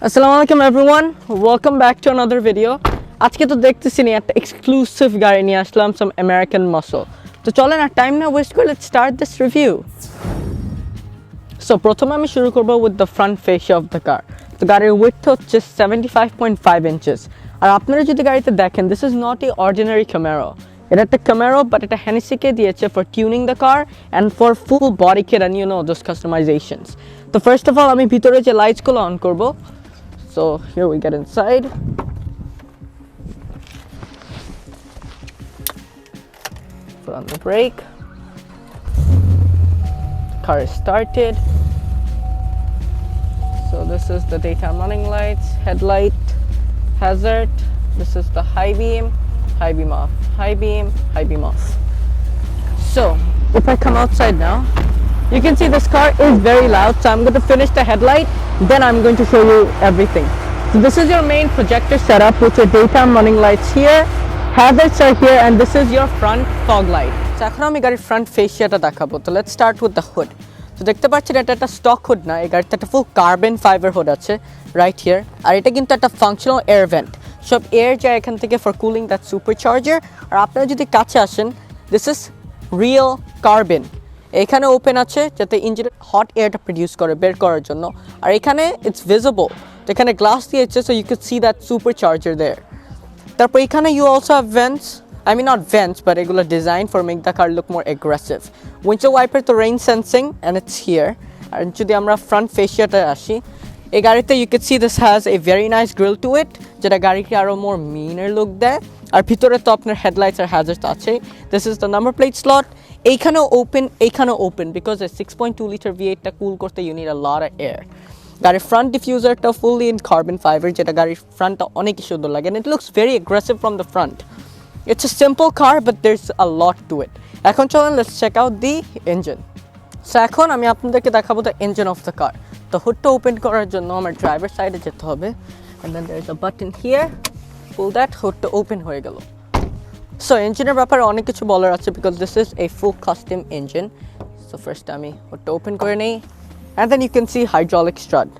Assalamu alaikum everyone, welcome back to another video. আজকে তো দেখতেছি নি একটা এক্সক্লুসিভ গাড়ি নিয়ে আসলাম some American muscle. তো চলেন আর টাইম না ওয়েস্ট করে let's start this review. So প্রথমে আমি শুরু করব with the front fascia of the car. তো গাড়ির width হচ্ছে 75.5 inches. আর আপনারা যদি গাড়িতে দেখেন this is not a ordinary Camaro. এটা একটা Camaro but এটা Hennessy কে দিয়েছে for tuning the car and for full body kit and you know those customizations. তো first of all আমি ভিতরে যে লাইটস গুলো অন করব. So here we get inside. Put on the brake. Car is started. So this is the daytime running lights, headlight, hazard. This is the high beam off, high beam off. So if I come outside now, you can see this car is very loud, so I'm going to finish the headlight, then I'm going to show you everything. So this is your main projector setup with your daytime running lights here, hazards are here, and this is your front fog light. So এখন আমি গাড়ির front fascia টা দেখাবো। তো let's start with the hood. তো দেখতে পাচ্ছেন এটা একটা stock hood না, এই গাড়িতে একটা full carbon fiber hood আছে right here, আর এটা কিন্তু একটা functional air vent. সব air যায় এখান থেকে for cooling that supercharger, আর আপনারা যদি কাছে আসেন, this is real carbon. এখানে ওপেন আছে যাতে ইঞ্জিনের হট এয়ারটা প্রডিউস করে বের করার জন্য, আর এখানে ইটস ভিজিবল, তো এখানে গ্লাস দিয়েছে so you can see that supercharger there. তারপর এখানে you also have vents, I mean not vents but এগুলো design for make the car look more aggressive. Windshield wiper তো rain sensing and it's here. আর যদি আমরা front ফেসিয়াটা আসি, এই গাড়িতে you can see this has a very nice grille to it, যেটা গাড়িকে আরও মোর মিনার লুক দেয়। আর ভিতরে তো আপনার হেডলাইটস আর হ্যাজার্স আছে। This is the number plate slot. এইখানেও ওপেন বিকজ এ 6.2 লিটার V8টা কুল করতে you need a lot of air. গাড়ির ফ্রন্ট ডিফিউজারটা ফুললি ইন কার্বন ফাইবার, যেটা গাড়ির ফ্রন্টটা অনেকই সুন্দর লাগে, it looks very aggressive from the front. It's a simple car but there's a lot to it. এখন চলেন let's check out the engine. So এখন আমি আপনাদেরকে দেখাবো the engine of the car. তো হুডটা ওপেন করার জন্য আমার ড্রাইভার সাইডে যেতে হবে, and then there is a button here, pull that, হুডটা ওপেন হয়ে গেল। সো ইঞ্জিনের ব্যাপারে অনেক কিছু বলার আছে because this is a full custom engine. So first আমি ওটা ওপেন করে নেই, and then you can see hydraulic strut.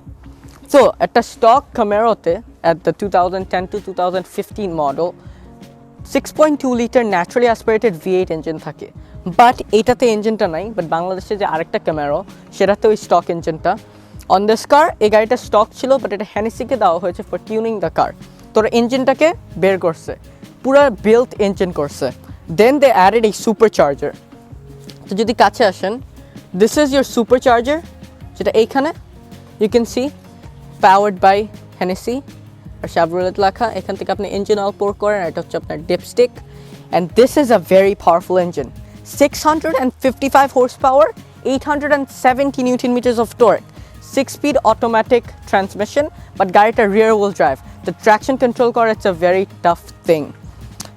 So একটা স্টক ক্যামেরোতে at the 2010 to 2015 model 6.2 litre naturally aspirated V8 engine থাকে, বাট এইটাতে ইঞ্জিনটা নাই। বাট বাংলাদেশে যে আরেকটা ক্যামেরো সেটাতে ওই স্টক ইঞ্জিনটা। অন দিস কার এই গাড়িটা স্টক ছিল, বাট এটা হ্যানেসিকে দেওয়া হয়েছে ফর টিউনিং দ্য কার। তোরা ইঞ্জিনটাকে বের করছে, পুরা বিল্ট ইঞ্জিন করছে। দেন দে অ্যাডেড এই সুপারচার্জার। তো যদি কাছে আসেন, দিস ইজ ইয়োর সুপারচার্জার, যেটা এইখানে you can see powered by Hennessy আর Chevrolet লেখা। এখান থেকে আপনি ইঞ্জিন অয়েল পোর করেন, এটা হচ্ছে আপনার dipstick, and this is a very powerful engine. 655 horse power, 870 Newton meters of torque, 6-speed automatic transmission, but গাড়িটা rear wheel drive. The traction control করা it's a very tough thing.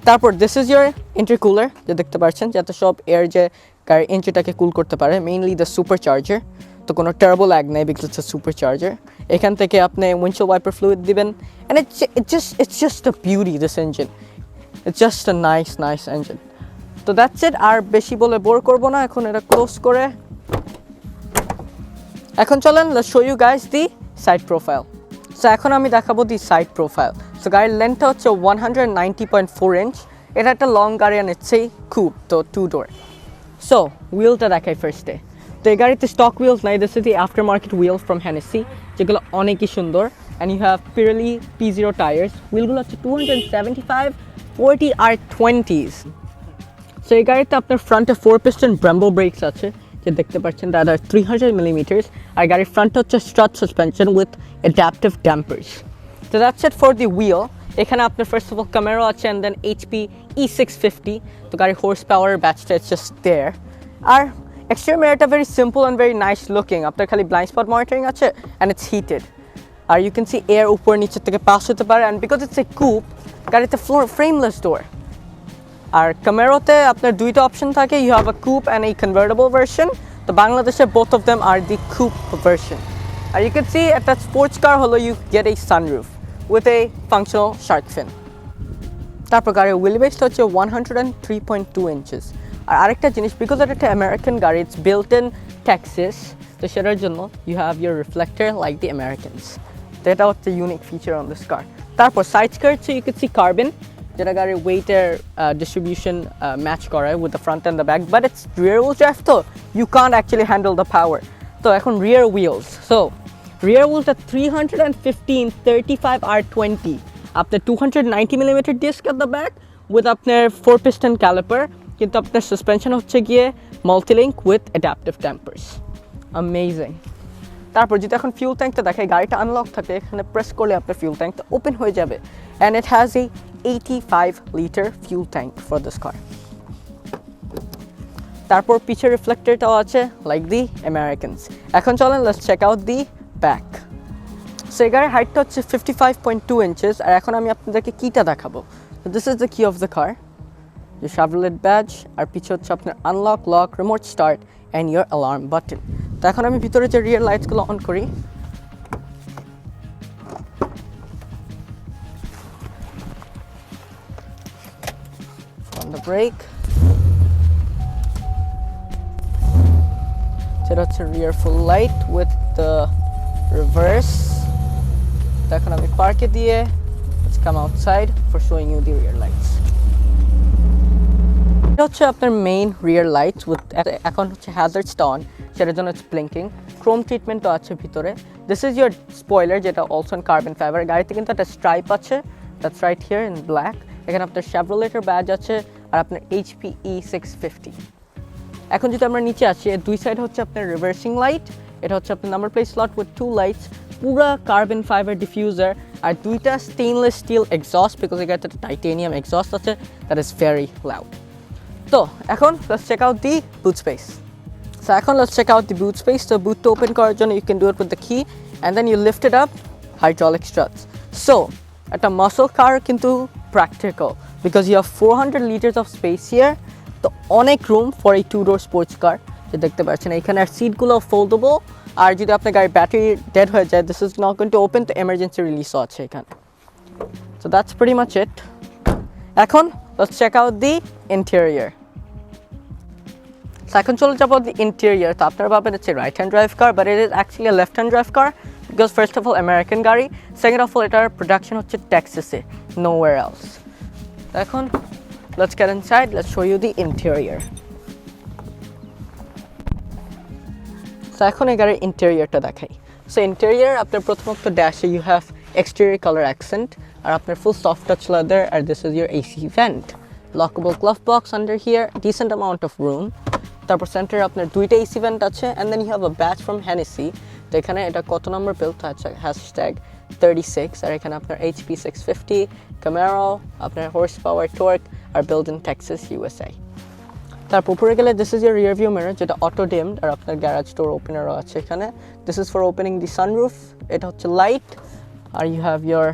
তারপর this is your intercooler, যে দেখতে পাচ্ছেন যাতে সব air যে গাড়ির ইঞ্জিনটাকে কুল করতে পারে, মেইনলি দ্য সুপারচার্জার। তো কোনো টার্বো ল্যাগ নেই বিকজ ইটস আ সুপারচার্জার। এখান থেকে আপনি উইন্ডশিল্ড ওয়াইপার ফ্লুইড দিবেন, and it's just a beauty this engine, it's just a nice engine. তো দ্যাটস ইট, আর বেশি বলে বোর করবো না। এখন এটা ক্লোজ করে এখন চলেন let's show you guys the side profile. So এখন আমি দেখাবো দি সাইড প্রোফাইল। সো গাড়ির লেন্থটা হচ্ছে 190.4 ইঞ্চ। এটা একটা লং গাড়ি অ্যান্ড ইটস এ কুপ, তো 2 ডোর। সো হুইলটা দেখাই ফার্স্টে। তো এই গাড়িতে স্টক হুইলস নাই, this is the aftermarket wheels from Hennessy, যেগুলো অনেকই সুন্দর। And you have Pirelli P0 tyres. হুইলগুলো হচ্ছে 275, 40 আর 20s। সো এই গাড়িতে আপনার ফ্রন্টে 4 piston Brembo ব্রেকস আছে, যে দেখতে পাচ্ছেন দ্যাট আর 300 millimeters, আর গাড়ির ফ্রন্টে হচ্ছে Struts suspension with adaptive dampers. তো that's it for the wheel. এখানে আপনার ফার্স্ট অফ অল Camaro আছে, অ্যান্ড দেন HPE650। তো গাড়ির হোর্স পাওয়ার ব্যাচটা ইটস জাস্ট দেয়ার। আর এক্সটেরিয়র মিররটা very simple and very nice looking. আপনার খালি ব্লাইন্ড স্পট মনিটরিং আছে, অ্যান্ড ইটস হিটেড। আর ইউ ক্যান সি এয়ার উপর নিচের থেকে পাস হতে পারে, and because it's a coupe, গাড়িতে ফ্রেমলেস ডোর। আর ক্যামেরোতে আপনার দুইটা অপশন থাকে, you have a coupe and এই কনভার্টেবল ভার্সন। তো বাংলাদেশে both of them are the coupe version. আর ইউ ক্যান সি একটা স্পোর্টস কার হলো ইউ গেট এই sunroof with a functional shark fin. তারপর গাড়ির হুইলবেসটা হচ্ছে 103.2 inches। আর আরেকটা জিনিস, বিকজ এটা একটা আমেরিকান গাড়ি, ইটস বিল্ট ইন টেক্সাস, তো সেটার জন্য you have your reflector like the Americans. তো এটা হচ্ছে unique feature on this car. তারপর সাইড স্কার্টসে ইউ ক্যান সি কার্বন, যেটা গাড়ির ওয়েটের ডিস্ট্রিবিউশন ম্যাচ করায় with the front and the back, but it's rear wheel drive, তো you can't actually handle the power. তো এখন রিয়ার হুইলস, সো রিয়ার হুইলটা 315 35 R20, আপনার 290 millimetre disc at the back with আপনার 4 piston caliper, কিন্তু আপনার সাসপেনশন হচ্ছে গিয়ে multilink with adaptive dampers. Amazing. তারপর যদি এখন ফিউল ট্যাঙ্কটা দেখায়, গাড়িটা আনলক থাকে, এখানে প্রেস করলে আপনার ফিউল ট্যাঙ্কটা ওপেন হয়ে যাবে, and it has a 85 litre fuel tank for this car. তারপর পিছের রিফ্লেক্টরটাও আছে লাইক দি আমেরিকানস। এখন চলেন let's check out the back. So এই গাড়ির হাইটটা হচ্ছে 55.2 ইঞ্চেস, আর এখন আমি আপনাদেরকে কিটা দেখাবো। দিস ইজ দ্য কি of the car, your Chevrolet badge, আর পিছে হচ্ছে আপনার unlock, lock, remote start and your alarm button. তো এখন আমি ভিতরে যে রিয়ার লাইটসগুলো অন করি, on the brake, সেটা হচ্ছে রিয়ার ফুল লাইট উইথ দ্য রিভার্স। তো এখন আমি পার্কে দিয়ে let's come outside for showing you the rear lights. এটা হচ্ছে আপনার মেইন রিয়ার লাইটস উইথ, এখন হচ্ছে হ্যাজার্ডসটা অন, সেটার জন্য ইটস ব্লিঙ্কিং। ক্রোম ট্রিটমেন্টও আছে ভিতরে। দিস ইজ ইয়োর স্পয়লার, যেটা অলসো ইন কার্বন ফাইবার। গাড়িতে কিন্তু একটা স্ট্রাইপ আছে, that's right here in black. এখানে আপনার চ্যাভ্রোলেটের ব্যাজ আছে, আর আপনার HPE650। এখন যদি আমরা নিচে আসি, দুই সাইড হচ্ছে আপনার রিভার্সিং লাইট, এটা হচ্ছে আপনার number plate slot with 2 lights, পুরা কার্বন ফাইবার ডিফিউজার, আর দুইটা স্টেইনলেস স্টিল এক্সস্ট, বিকজ এই গাড়িতে টাইটেনিয়াম এক্সস্ট আছে, দ্যাট ইজ ভেরি লাউড। তো এখন let's check out the boot space. So এখন let's check out the boot space. তো বুটটা ওপেন করার জন্য you can do it with the key, and then you lift it up, hydraulic struts. So একটা muscle car কিন্তু practical, because you have 400 litres of space here. তো অনেক room for এই 2-door sports car, যে দেখতে পাচ্ছেন এখানে। আর সিটগুলো ফোল্ডেবল, আর যদি আপনার গাড়ির ব্যাটারি ডেড হয়ে যায়, this is not going to open, তো এমার্জেন্সি রিলিজও আছে এখানে। So that's pretty much it. এখন let's check out the interior. So এখন চলে যাবো দি ইন্টেরিয়র। তো আপনারা ভাবেন হচ্ছে right hand drive car, but it is actually left hand drive car, because first of all American গাড়ি, সেকেন্ড অফ অল এটার প্রোডাকশন হচ্ছে টেক্সাসে, নোওয়্যার এলস। তো এখন let's get inside, let's show you the interior. So এখন এই গাড়ির ইন্টেরিয়রটা দেখাই। সো ইন্টেরিয়র আপনার প্রথমত ড্যাশে you have exterior colour accent, আর আপনার ফুল সফট টাচ লেদার, আর this is your AC vent, lockable glove box under here, decent amount of room. তারপর সেন্টারে আপনার দুইটা AC vent আছে, and then you have a badge from Hennessy। তো এখানে এটা কত নম্বর বিল্ড আছে, #36, আর এখানে আপনার HP650 Camaro, আপনার horse power torque, R built in Texas, USA। তারপর উপরে গেলে this is your rear view mirror, যেটা অটো ডিমড, আর আপনার গ্যারাজ ডোর ওপেনারও আছে এখানে। This is for opening the sunroof, এটা হচ্ছে লাইট, আর you have your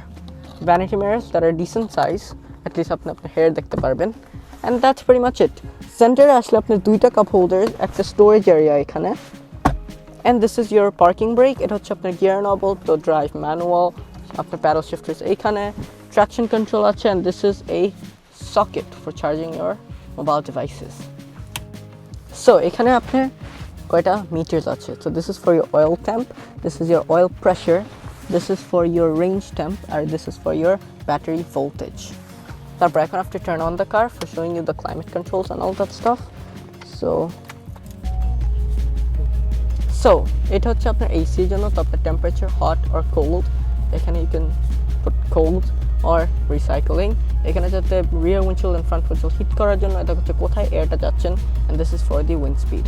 vanity mirrors that are decent size, at least আপনি আপনার হেয়ার দেখতে পারবেন। And that's very much it. সেন্টারে আসলে আপনার দুইটা কাপ হোল্ডার, একটা স্টোরেজ এরিয়া এখানে, and this is your parking brake, এটা হচ্ছে আপনার গিয়ার নবল, তো ড্রাইভ ম্যানুয়াল, আপনার প্যাডেল শিফটার্স এইখানে, ট্রাকশন কন্ট্রোল আছে, and this is a socket for charging your mobile devices. So এখানে আপনার কয়টা মিটার্স আছে। So this is for your oil temp, this is your oil pressure, this is for your range temp, and this is for your battery voltage. তারপর এখন I have to turn on the car for showing you the climate controls and all that stuff. So এটা হচ্ছে আপনার AC এর জন্য, তো আপনার temperature hot or cold, এখানে you can put cold or recycling, এখানে যাতে rear windshield and front windshield heat করার জন্য, এটা হচ্ছে কোথায় এয়ারটা যাচ্ছেন, and this is for the wind speed.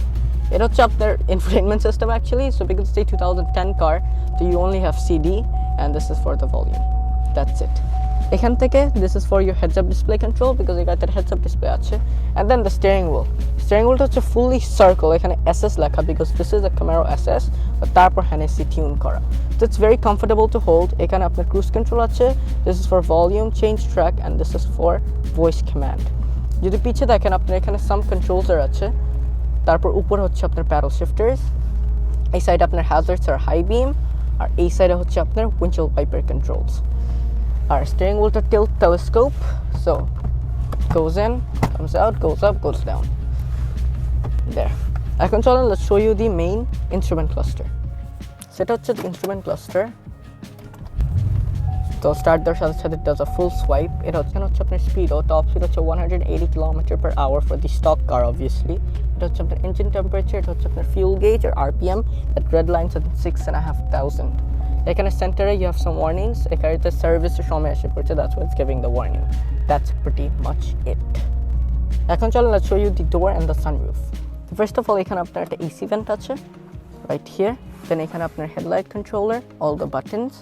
এটা হচ্ছে আপনার infotainment system actually, so because it's a 2010 car, so you only have CD, and this is for the volume. That's it. এখান থেকে this is for your heads up display control, because এই গাড়িটার heads up display আছে, and then the steering wheelটা হচ্ছে fully circle, এখানে SS লেখা, because this is a Camaro SS, but তারপর Hennessy tune করা, so it's very comfortable to hold. এখানে আপনার cruise control আছে, this is for volume, change track, and this is for voice command. যদি পিছে দেখেন আপনার এখানে some controls আছে, তারপর উপরে হচ্ছে আপনার প্যাডেল শিফটার্স, এই সাইডে আপনার হ্যাজার্ডস আর হাই বিম, আর এই সাইডে হচ্ছে আপনার উইন্ডশিল্ড ওয়াইপার কন্ট্রোলস, আর স্টিয়ারিং হুইলটা tilt telescope, so goes in, comes out, goes up, goes down. There. এখন চলেন let's show you the main instrument cluster. সেটা হচ্ছে the instrument cluster. তো স্টার্ট দেওয়ার সাথে সাথে does a full swipe. এটা হচ্ছে আপনার স্পিডও টপ স্পিড হচ্ছে 180 km/h for the stock car obviously. এটা হচ্ছে আপনার engine temperature, এটা হচ্ছে আপনার fuel gauge or RPM. That red line's at 6,500. এখানে সেন্টারে you have some warnings. এখানে সার্ভিসের সময় এসে পড়ছে, that's why it's giving the warning. That's pretty much it. এখন চলো let's show you the door and the sunroof. First of all এখানে আপনার একটা AC vent আছে right here. Then এখানে আপনার headlight controller, all the buttons.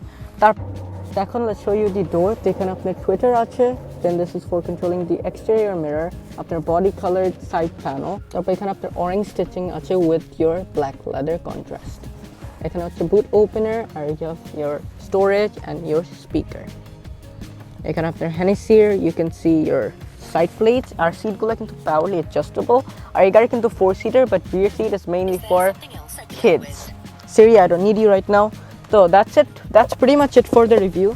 এখন let's show you the door. এখানে আপনার Twitter আছে. Then this is for controlling the exterior mirror. আপনার body colored side panel. তারপর এখানে আপনার orange stitching আছে with your black leather contrast. এখানে হচ্ছে boot opener R you have your storage and your speaker. এখানে আপনার Hennessy, you can see your side plates. আর সিটগুলো কিন্তু powerly adjustable. আর এই গাড়ি কিন্তু 4-seater but rear seat is mainly for kids. Siri, I don't need you right now. So that's it. That's pretty much it for the review.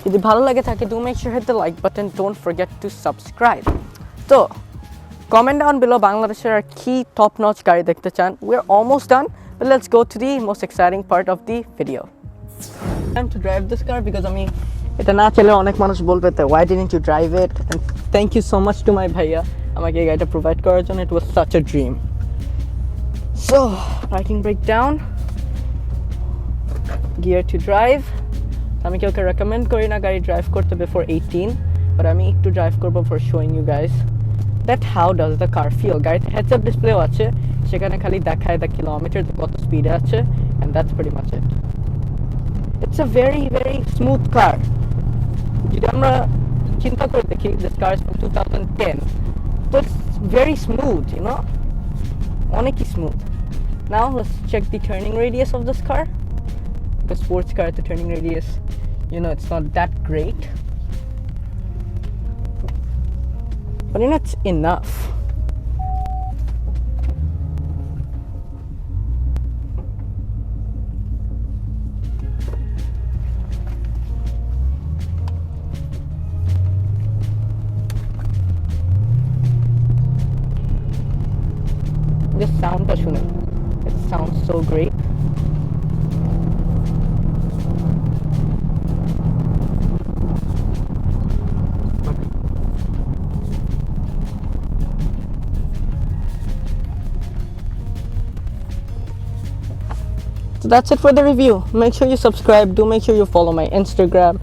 যদি ভালো লাগে থাকে do make sure hit the like button. Don't forget to subscribe. So comment down below বাংলাদেশের আর কি top notch গাড়ি দেখতে চান. We're almost done, but let's go to the most exciting part of the video. Time to drive this car because এটা না চলে অনেক মানুষ বলবে তো why didn't you drive it? And thank you so much to my ভাইয়া আমাকে এই গাড়িটা প্রোভাইড করার জন্য. It was such a dream. So parking brake down. Gear to drive. আমি কাউকে রেকমেন্ড করি না গাড়ি ড্রাইভ করতে before 18, but আমি একটু ড্রাইভ করব for showing you guys that how does the car feel. গাড়িতে heads up display আছে, সেখানে খালি দেখায় the kilometer কত স্পিডে আছে, and that's pretty much it. It's a very very smooth car. যদি আমরা চিন্তা করে দেখি this car is from 2010, so it's very smooth, you know, অনেকই smooth. Now let's check the turning radius of this car. The sports car, the turning radius, you know, it's not that great, but you know, it's enough. This sound, it sounds so great. So that's it for the review. Make sure you subscribe. Do make sure you follow my Instagram.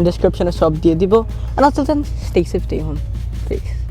Description is sub diye dibo. And until then, stay safe, stay home. Peace.